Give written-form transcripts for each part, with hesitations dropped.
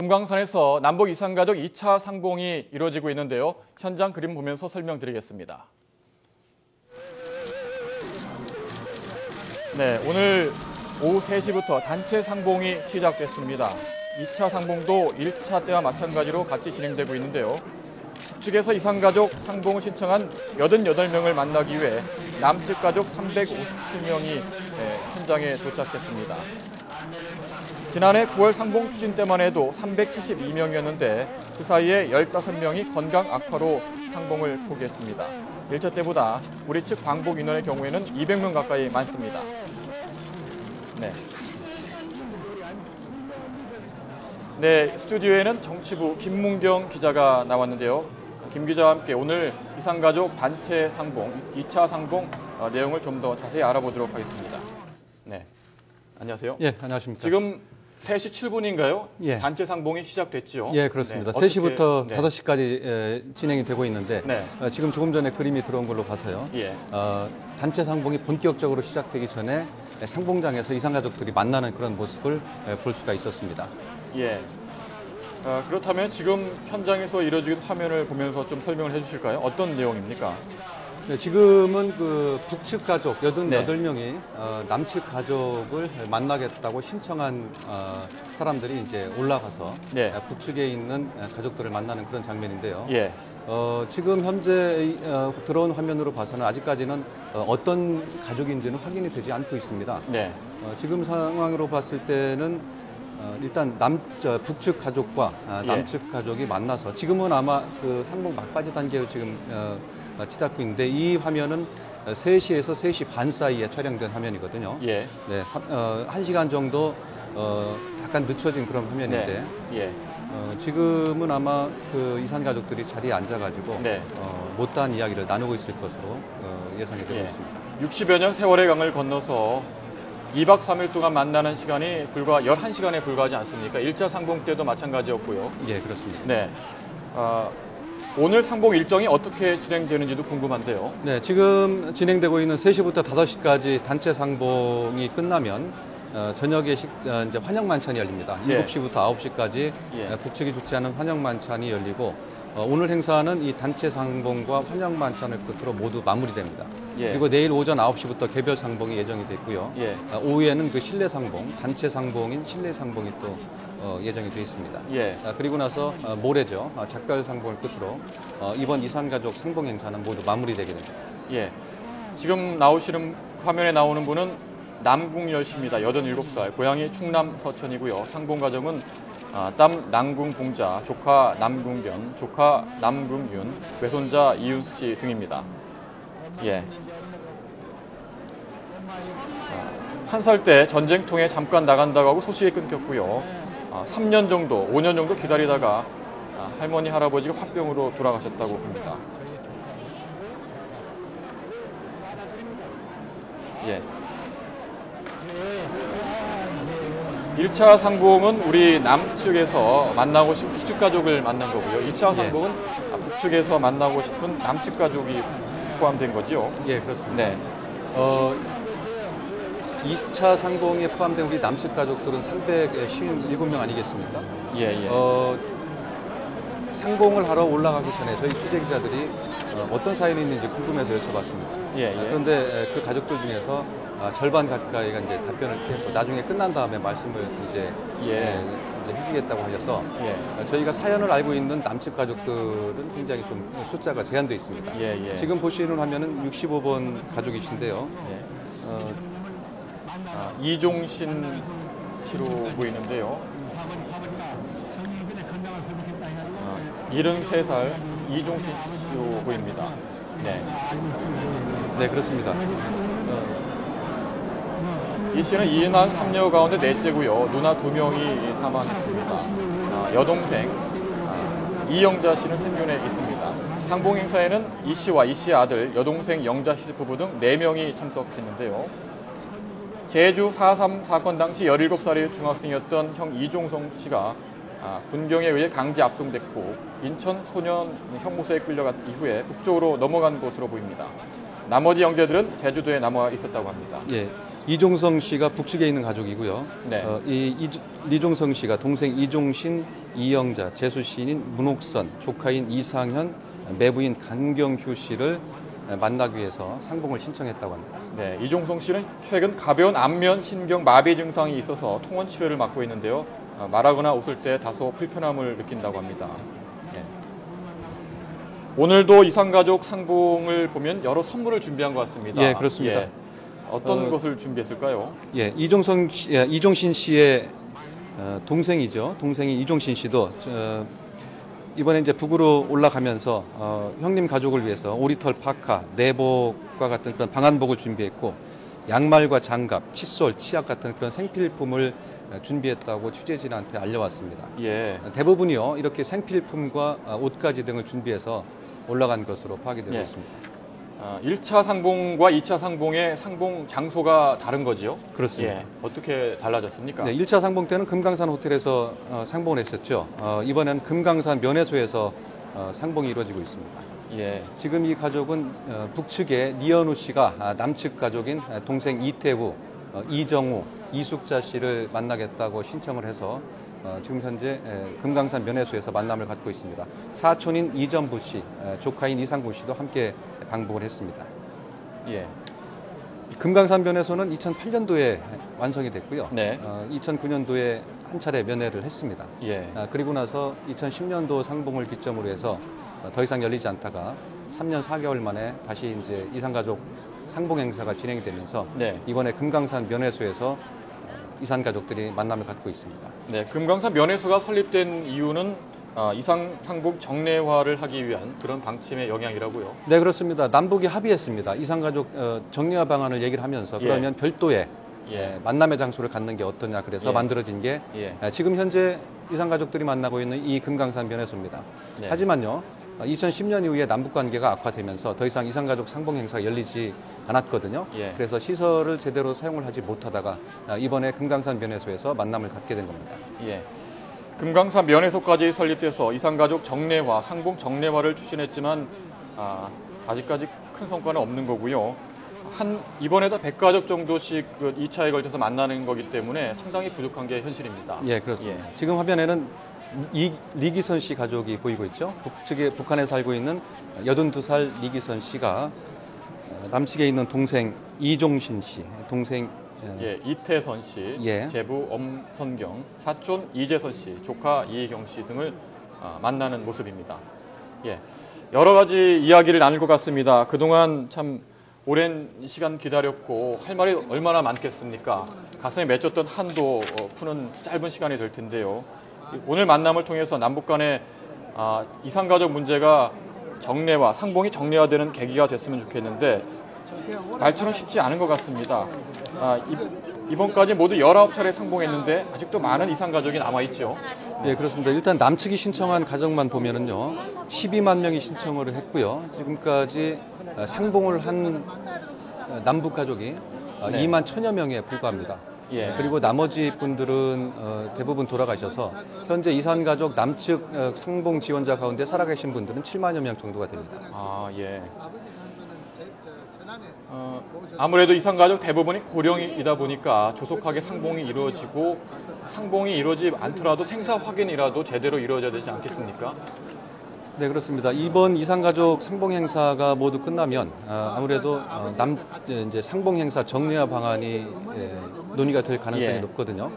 금강산에서 남북 이산가족 2차 상봉이 이루어지고 있는데요. 현장 그림 보면서 설명드리겠습니다. 네, 오늘 오후 3시부터 단체 상봉이 시작됐습니다. 2차 상봉도 1차 때와 마찬가지로 같이 진행되고 있는데요. 북측에서 이산가족 상봉을 신청한 88명을 만나기 위해 남측 가족 357명이 현장에 도착했습니다. 지난해 9월 상봉 추진 때만 해도 372명이었는데 그 사이에 15명이 건강 악화로 상봉을 포기했습니다. 1차 때보다 우리 측 방북 인원의 경우에는 200명 가까이 많습니다. 네, 스튜디오에는 정치부 김문경 기자가 나왔는데요. 김 기자와 함께 오늘 이산가족 단체 상봉, 2차 상봉 내용을 좀 더 자세히 알아보도록 하겠습니다. 네, 안녕하세요. 예, 안녕하십니까. 지금 3시 7분인가요? 예. 단체 상봉이 시작됐죠? 예, 그렇습니다. 네, 3시부터 네. 5시까지 진행이 되고 있는데 네. 지금 조금 전에 그림이 들어온 걸로 봐서요. 예. 단체 상봉이 본격적으로 시작되기 전에 상봉장에서 이산가족들이 만나는 그런 모습을 볼 수가 있었습니다. 예. 그렇다면 지금 현장에서 이루어지는 화면을 보면서 좀 설명을 해주실까요? 어떤 내용입니까? 네, 지금은 그 북측 가족 88명이 네. 남측 가족을 만나겠다고 신청한 사람들이 이제 올라가서 네. 북측에 있는 가족들을 만나는 그런 장면인데요. 예. 지금 현재 들어온 화면으로 봐서는 아직까지는 어떤 가족인지는 확인이 되지 않고 있습니다. 네. 지금 상황으로 봤을 때는 일단 북측 가족과 남측 가족이 만나서 지금은 아마 그 상봉 막바지 단계로 지금 치닫고 있는데 이 화면은 3시에서 3시 반 사이에 촬영된 화면이거든요. 예. 네, 1시간 정도 약간 늦춰진 그런 화면인데 네. 예. 지금은 아마 그 이산 가족들이 자리에 앉아가지고 네. 못다한 이야기를 나누고 있을 것으로 예상이 되고 예. 있습니다. 60여 년 세월의 강을 건너서 2박 3일 동안 만나는 시간이 불과 11시간에 불과하지 않습니까? 1차 상봉 때도 마찬가지였고요. 예, 그렇습니다. 네. 오늘 상봉 일정이 어떻게 진행되는지도 궁금한데요. 네, 지금 진행되고 있는 3시부터 5시까지 단체 상봉이 끝나면 저녁에 이제 환영 만찬이 열립니다. 예. 7시부터 9시까지 예. 북측이 주최하는 환영 만찬이 열리고 오늘 행사는 이 단체 상봉과 환영 만찬을 끝으로 모두 마무리됩니다. 예. 그리고 내일 오전 9시부터 개별 상봉이 예정이 돼 있고요. 예. 오후에는 그 실내 상봉, 단체 상봉인 실내 상봉이 또 예정이 돼 있습니다. 예. 그리고 나서 모레죠. 작별 상봉을 끝으로 이번 이산가족 상봉 행사는 모두 마무리되게 됩니다. 예. 지금 나오시는 화면에 나오는 분은 남궁열 씨입니다. 87살. 고향이 충남 서천이고요. 상봉 가정은 땀 남궁봉자, 조카 남궁변, 조카 남궁윤, 외손자 이윤수 씨 등입니다. 예. 한 살 때 전쟁통에 잠깐 나간다고 하고 소식이 끊겼고요. 3년 정도, 5년 정도 기다리다가 할머니, 할아버지가 화병으로 돌아가셨다고 합니다. 예. 1차 상봉은 우리 남측에서 만나고 싶은 북측 가족을 만난 거고요. 2차 상봉은 북측에서 만나고 싶은 남측 가족이 포함된 거죠. 예, 그렇습니다. 네. 2차 상봉에 포함된 우리 남측 가족들은 357명 아니겠습니까? 예, 예. 상봉을 하러 올라가기 전에 저희 취재 기자들이 어떤 사연이 있는지 궁금해서 여쭤봤습니다. 예, 예. 그런데 그 가족들 중에서 절반 가까이가 이제 답변을 피했고 나중에 끝난 다음에 말씀을 이제 해주겠다고 하셔서 저희가 사연을 알고 있는 남측 가족들은 굉장히 좀 숫자가 제한되어 있습니다. 예, 예. 지금 보시는 화면은 65번 가족이신데요. 예. 이종신 씨로 보이는데요. 73살 이종신 씨로 보입니다. 네. 네, 그렇습니다. 이 씨는 이인한 3녀 가운데 넷째고요. 누나 2명이 사망했습니다. 여동생 이영자 씨는 생존해 있습니다. 상봉 행사에는 이 씨와 이 씨의 아들, 여동생 영자 씨 부부 등 4명이 참석했는데요. 제주 4.3 사건 당시 17살의 중학생이었던 형 이종성 씨가 군경에 의해 강제 압송됐고 인천 소년 형무소에 끌려간 이후에 북쪽으로 넘어간 것으로 보입니다. 나머지 형제들은 제주도에 남아 있었다고 합니다. 예, 이종성 씨가 북측에 있는 가족이고요. 네. 리종성 씨가 동생 이종신, 이영자, 재수 시인인 문옥선, 조카인 이상현, 매부인 강경휴 씨를 만나기 위해서 상봉을 신청했다고 합니다. 네, 이종성 씨는 최근 가벼운 안면 신경 마비 증상이 있어서 통원 치료를 맡고 있는데요. 말하거나 웃을 때 다소 불편함을 느낀다고 합니다. 네. 오늘도 이산가족 상봉을 보면 여러 선물을 준비한 것 같습니다. 예, 그렇습니다. 예. 어떤 것을 준비했을까요? 예, 이종신 씨의 동생이죠. 동생이 이종신 씨도 이번에 이제 북으로 올라가면서 형님 가족을 위해서 오리털 파카, 내복과 같은 그런 방한복을 준비했고 양말과 장갑, 칫솔, 치약 같은 그런 생필품을 준비했다고 취재진한테 알려왔습니다. 예. 대부분이요 이렇게 생필품과 옷가지 등을 준비해서 올라간 것으로 파악이 되고 예. 있습니다. 1차 상봉과 2차 상봉의 상봉 장소가 다른 거지요? 그렇습니다. 예. 어떻게 달라졌습니까? 네, 1차 상봉 때는 금강산 호텔에서 상봉을 했었죠. 이번에는 금강산 면회소에서 상봉이 이루어지고 있습니다. 예. 지금 이 가족은 북측에 니현우 씨가 남측 가족인 동생 이태우, 이정우, 이숙자 씨를 만나겠다고 신청을 해서 지금 현재 금강산 면회소에서 만남을 갖고 있습니다. 사촌인 이전부 씨, 조카인 이상구 씨도 함께 방북을 했습니다. 예. 금강산 면회소는 2008년도에 완성이 됐고요. 네. 2009년도에 한 차례 면회를 했습니다. 예. 그리고 나서 2010년도 상봉을 기점으로 해서 더 이상 열리지 않다가 3년 4개월 만에 다시 이제 이산가족 상봉 행사가 진행이 되면서 네. 이번에 금강산 면회소에서 이산가족들이 만남을 갖고 있습니다. 네, 금강산 면회소가 설립된 이유는 이상 상봉 정례화를 하기 위한 그런 방침의 영향이라고요. 네, 그렇습니다. 남북이 합의했습니다. 이산가족 정례화 방안을 얘기를 하면서 예. 그러면 별도의 예. 만남의 장소를 갖는 게 어떠냐 그래서 예. 만들어진 게 예. 지금 현재 이산가족들이 만나고 있는 이 금강산 면회소입니다. 네. 하지만요, 2010년 이후에 남북관계가 악화되면서 더 이상 이산가족 상봉 행사가 열리지 않았거든요. 예. 그래서 시설을 제대로 사용을 하지 못하다가 이번에 금강산 면회소에서 만남을 갖게 된 겁니다. 예. 금강산 면회소까지 설립돼서 이산가족 정례화, 상봉 정례화를 추진했지만 아직까지 큰 성과는 없는 거고요. 이번에도 100가족 정도씩 2차에 걸쳐서 만나는 거기 때문에 상당히 부족한 게 현실입니다. 예, 그렇습니다. 예. 지금 화면에는 리기선 씨 가족이 보이고 있죠. 북한에 살고 있는 82살 리기선 씨가 남측에 있는 동생 이종신 씨, 동생 예, 이태선 씨, 예. 제부 엄선경, 사촌 이재선 씨, 조카 이희경 씨 등을 만나는 모습입니다. 예, 여러 가지 이야기를 나눌 것 같습니다. 그동안 참 오랜 시간 기다렸고 할 말이 얼마나 많겠습니까? 가슴에 맺혔던 한도 푸는 짧은 시간이 될 텐데요. 오늘 만남을 통해서 남북 간의 이산가족 문제가 정례화, 상봉이 정례화되는 계기가 됐으면 좋겠는데 말처럼 쉽지 않은 것 같습니다. 이번까지 모두 19차례 상봉했는데 아직도 많은 이산가족이 남아있죠. 네, 그렇습니다. 일단 남측이 신청한 가족만 보면은요, 12만 명이 신청을 했고요. 지금까지 상봉을 한 남북 가족이 네. 2만 1천여 명에 불과합니다. 예. 그리고 나머지 분들은 대부분 돌아가셔서 현재 이산가족 남측 상봉 지원자 가운데 살아계신 분들은 7만여 명 정도가 됩니다. 예. 아무래도 이산가족 대부분이 고령이다 보니까 조속하게 상봉이 이루어지고 상봉이 이루어지지 않더라도 생사 확인이라도 제대로 이루어져야 되지 않겠습니까? 네, 그렇습니다. 이번 이산가족 상봉 행사가 모두 끝나면 아무래도 이제 상봉 행사 정례화 방안이 논의가 될 가능성이 예. 높거든요.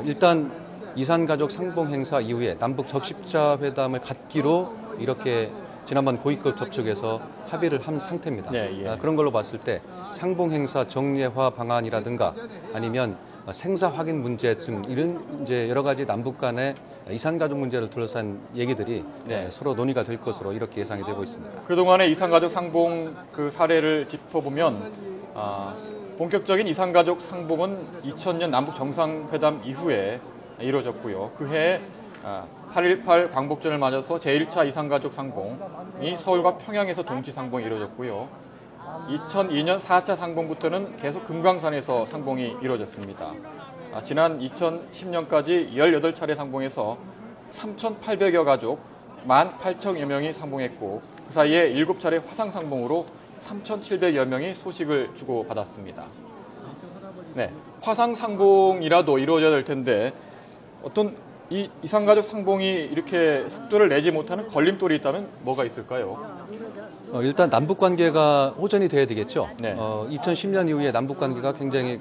일단 이산가족 상봉 행사 이후에 남북 적십자 회담을 갖기로 이렇게 지난번 고위급 접촉에서 합의를 한 상태입니다. 네, 예. 그런 걸로 봤을 때 상봉 행사 정례화 방안이라든가 아니면 생사 확인 문제 등 이런 이제 여러 가지 남북 간의 이산가족 문제를 둘러싼 얘기들이 네. 서로 논의가 될 것으로 이렇게 예상이 되고 있습니다. 그동안의 이산가족 상봉 사례를 짚어보면 본격적인 이산가족 상봉은 2000년 남북 정상회담 이후에 이루어졌고요. 그해 8.18 광복절을 맞아서 제1차 이산가족 상봉이 서울과 평양에서 동시 상봉이 이루어졌고요. 2002년 4차 상봉부터는 계속 금강산에서 상봉이 이루어졌습니다. 지난 2010년까지 18차례 상봉에서 3,800여 가족 18,000여 명이 상봉했고 그 사이에 7차례 화상 상봉으로 3,700여 명이 소식을 주고받았습니다. 네, 화상 상봉이라도 이루어져야 될 텐데 어떤 이 이산가족 상봉이 이렇게 속도를 내지 못하는 걸림돌이 있다면 뭐가 있을까요? 일단 남북 관계가 호전이 돼야 되겠죠. 네. 2010년 이후에 남북 관계가 굉장히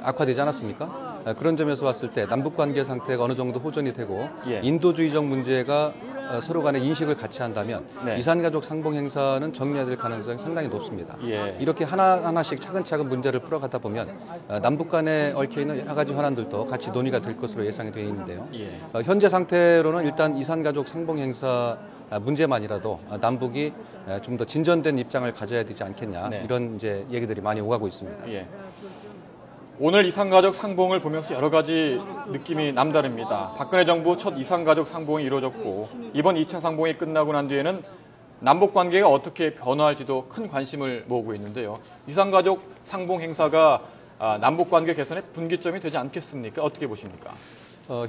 악화되지 않았습니까? 그런 점에서 봤을 때 남북 관계 상태가 어느 정도 호전이 되고 예. 인도주의적 문제가 서로 간에 인식을 같이 한다면 네. 이산가족 상봉 행사는 정리될 가능성이 상당히 높습니다. 예. 이렇게 하나하나씩 차근차근 문제를 풀어가다 보면 남북 간에 얽혀있는 여러 가지 현안들도 같이 논의가 될 것으로 예상이 되어 있는데요. 예. 현재 상태로는 일단 이산가족 상봉 행사 문제만이라도 남북이 좀 더 진전된 입장을 가져야 되지 않겠냐, 네. 이런 이제 얘기들이 많이 오가고 있습니다. 예. 오늘 이산가족 상봉을 보면서 여러 가지 느낌이 남다릅니다. 박근혜 정부 첫 이산가족 상봉이 이루어졌고 이번 2차 상봉이 끝나고 난 뒤에는 남북 관계가 어떻게 변화할지도 큰 관심을 모으고 있는데요. 이산가족 상봉 행사가 남북 관계 개선의 분기점이 되지 않겠습니까? 어떻게 보십니까?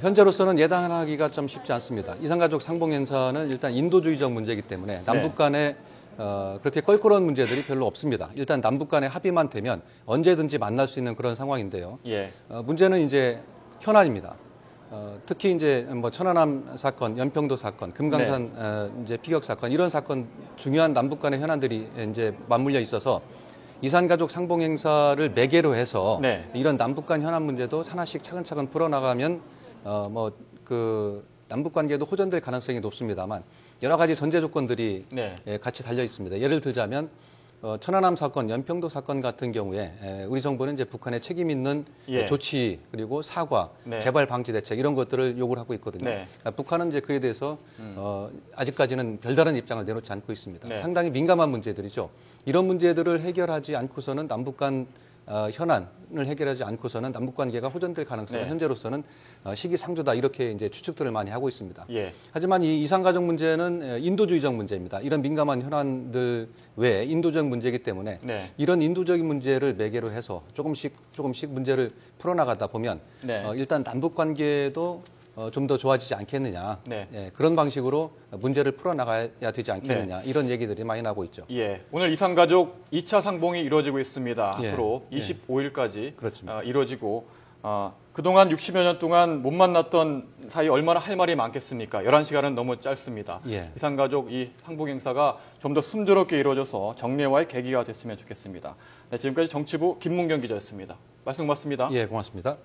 현재로서는 예단하기가 좀 쉽지 않습니다. 이산가족 상봉 행사는 일단 인도주의적 문제이기 때문에 남북 간에 그렇게 껄끄러운 문제들이 별로 없습니다. 일단 남북 간의 합의만 되면 언제든지 만날 수 있는 그런 상황인데요. 예. 문제는 이제 현안입니다. 특히 이제 뭐 천안함 사건, 연평도 사건, 금강산 이제 피격 사건, 이런 사건, 중요한 남북 간의 현안들이 이제 맞물려 있어서 이산가족 상봉 행사를 매개로 해서 네. 이런 남북 간 현안 문제도 하나씩 차근차근 풀어나가면 남북 관계도 호전될 가능성이 높습니다만 여러 가지 전제 조건들이 네. 같이 달려 있습니다. 예를 들자면 천안함 사건, 연평도 사건 같은 경우에 우리 정부는 이제 북한의 책임 있는 예. 조치, 그리고 사과, 네. 재발 방지 대책, 이런 것들을 요구를 하고 있거든요. 네. 북한은 이제 그에 대해서 아직까지는 별다른 입장을 내놓지 않고 있습니다. 네. 상당히 민감한 문제들이죠. 이런 문제들을 해결하지 않고서는 남북 간 현안을 해결하지 않고서는 남북 관계가 호전될 가능성은 네. 현재로서는 시기상조다, 이렇게 이제 추측들을 많이 하고 있습니다. 예. 하지만 이 이산가족 문제는 인도주의적 문제입니다. 이런 민감한 현안들 외에 인도적 문제이기 때문에 네. 이런 인도적인 문제를 매개로 해서 조금씩 문제를 풀어나가다 보면 네. 일단 남북 관계도 좀 더 좋아지지 않겠느냐, 네. 그런 방식으로 문제를 풀어나가야 되지 않겠느냐, 이런 얘기들이 많이 나오고 있죠. 예, 오늘 이산가족 2차 상봉이 이루어지고 있습니다. 예. 앞으로 25일까지 그렇습니다. 이루어지고 그동안 60여 년 동안 못 만났던 사이 얼마나 할 말이 많겠습니까? 11시간은 너무 짧습니다. 예. 이산가족 이 상봉 행사가 좀 더 순조롭게 이루어져서 정례화의 계기가 됐으면 좋겠습니다. 네, 지금까지 정치부 김문경 기자였습니다. 말씀 고맙습니다. 예, 고맙습니다.